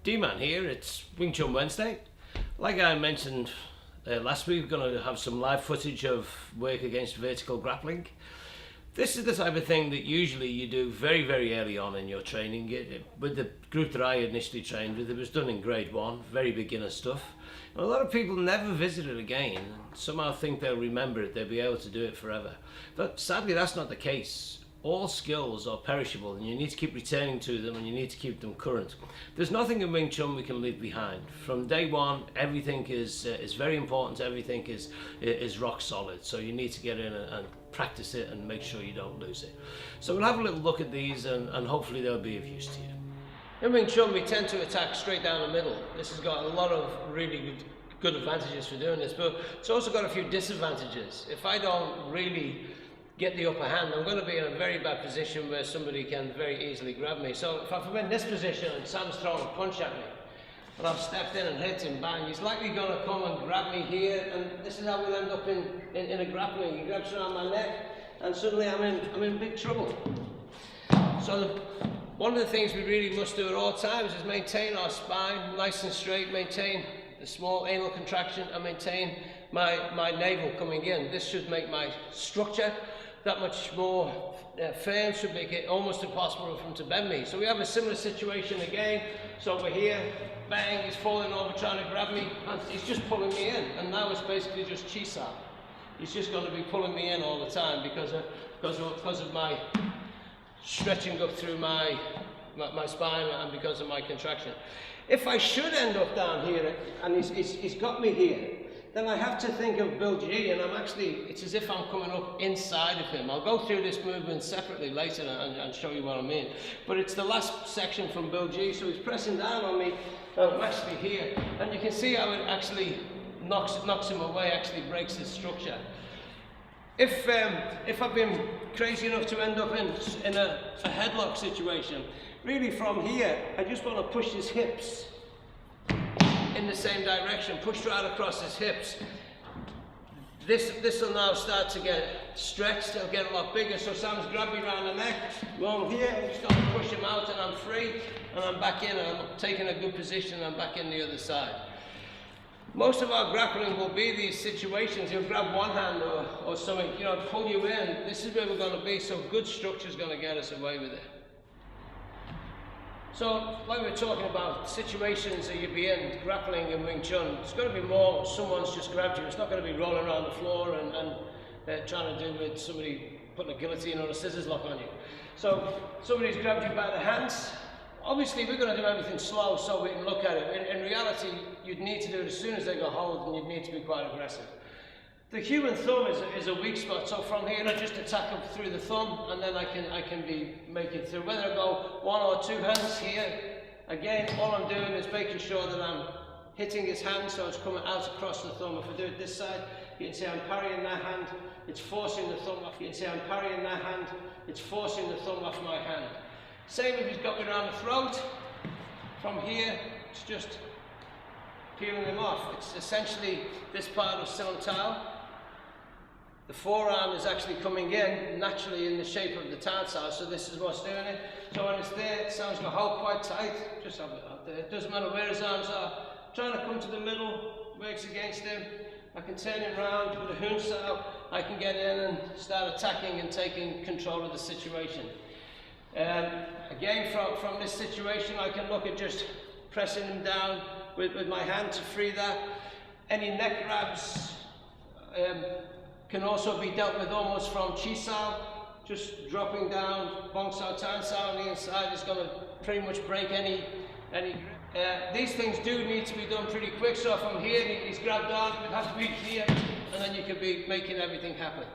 D-Man here, it's Wing Chun Wednesday. Like I mentioned last week, we're going to have some live footage of work against vertical grappling. This is the type of thing that usually you do very, very early on in your training. With the group that I initially trained with, it was done in grade 1, very beginner stuff. And a lot of people never visit it again, somehow think they'll remember it, they'll be able to do it forever. But sadly, that's not the case. All skills are perishable and you need to keep returning to them and you need to keep them current. There's nothing in Wing Chun we can leave behind. From day one, everything is very important, everything is rock solid. So you need to get in and practice it and make sure you don't lose it. So we'll have a little look at these and hopefully they'll be of use to you. In Wing Chun we tend to attack straight down the middle. This has got a lot of really good advantages for doing this, but it's also got a few disadvantages. If I don't really get the upper hand, I'm going to be in a very bad position where somebody can very easily grab me. So if I'm in this position and Sam's throwing a punch at me, and I've stepped in and hit him, bang, he's likely going to come and grab me here, and this is how we'll end up in a grappling. He grabs around my neck, and suddenly I'm in big trouble. So one of the things we really must do at all times is maintain our spine nice and straight, maintain the small anal contraction, and maintain my navel coming in. This should make my structure that much more firm, should make it almost impossible for him to bend me. So we have a similar situation again. So we're here, bang, he's falling over trying to grab me, and he's just pulling me in. And now it's basically just chi-sa. He's just going to be pulling me in all the time because of my stretching up through my spine and because of my contraction. If I should end up down here and he's got me here, then I have to think of Bill G, and it's as if I'm coming up inside of him. I'll go through this movement separately later and show you what I mean. But it's the last section from Bill G, so he's pressing down on me, and I'm actually here. And you can see how it actually knocks him away, actually breaks his structure. If I've been crazy enough to end up in a headlock situation, really from here, I just want to push his hips in the same direction, push right across his hips. This will now start to get stretched, it'll get a lot bigger. So Sam's grabbed me around the neck, I'm here, I'm just going to push him out and I'm free, and I'm back in, and I'm taking a good position, and I'm back in the other side. Most of our grappling will be these situations. You'll grab one hand or something, pull you in. This is where we're going to be, so good structure is going to get us away with it. So, like we were talking about, situations that you'd be in, grappling in Wing Chun, it's going to be more someone's just grabbed you. It's not going to be rolling around the floor and trying to do with somebody putting a guillotine or a scissors lock on you. So, somebody's grabbed you by the hands. Obviously, we're going to do everything slow so we can look at it. In reality, you'd need to do it as soon as they go hold, and you'd need to be quite aggressive. The human thumb is a weak spot, so from here I just attack him through the thumb, and then I can be making through. Whether I go one or two hands here, again, all I'm doing is making sure that I'm hitting his hand so it's coming out across the thumb. If I do it this side, you can see I'm parrying that hand, it's forcing the thumb off. You can see I'm parrying that hand, it's forcing the thumb off my hand. Same if he's got me around the throat. From here, it's just peeling him off. It's essentially this part of Silentile. The forearm is actually coming in naturally in the shape of the tarnsal, so this is what's doing it. So when it's there, it sounds like hold quite tight, just have it out there. It doesn't matter where his arms are. Trying to come to the middle, works against him. I can turn him around with a Hun Sao. I can get in and start attacking and taking control of the situation. Again, from this situation, I can look at just pressing him down with my hand to free that. Any neck grabs can also be dealt with almost from Chi Sao, just dropping down Bong Sao Tan Sao on the inside is going to pretty much break any grip. These things do need to be done pretty quick, so if I'm here and he's grabbed on, it has to be here, and then you can be making everything happen.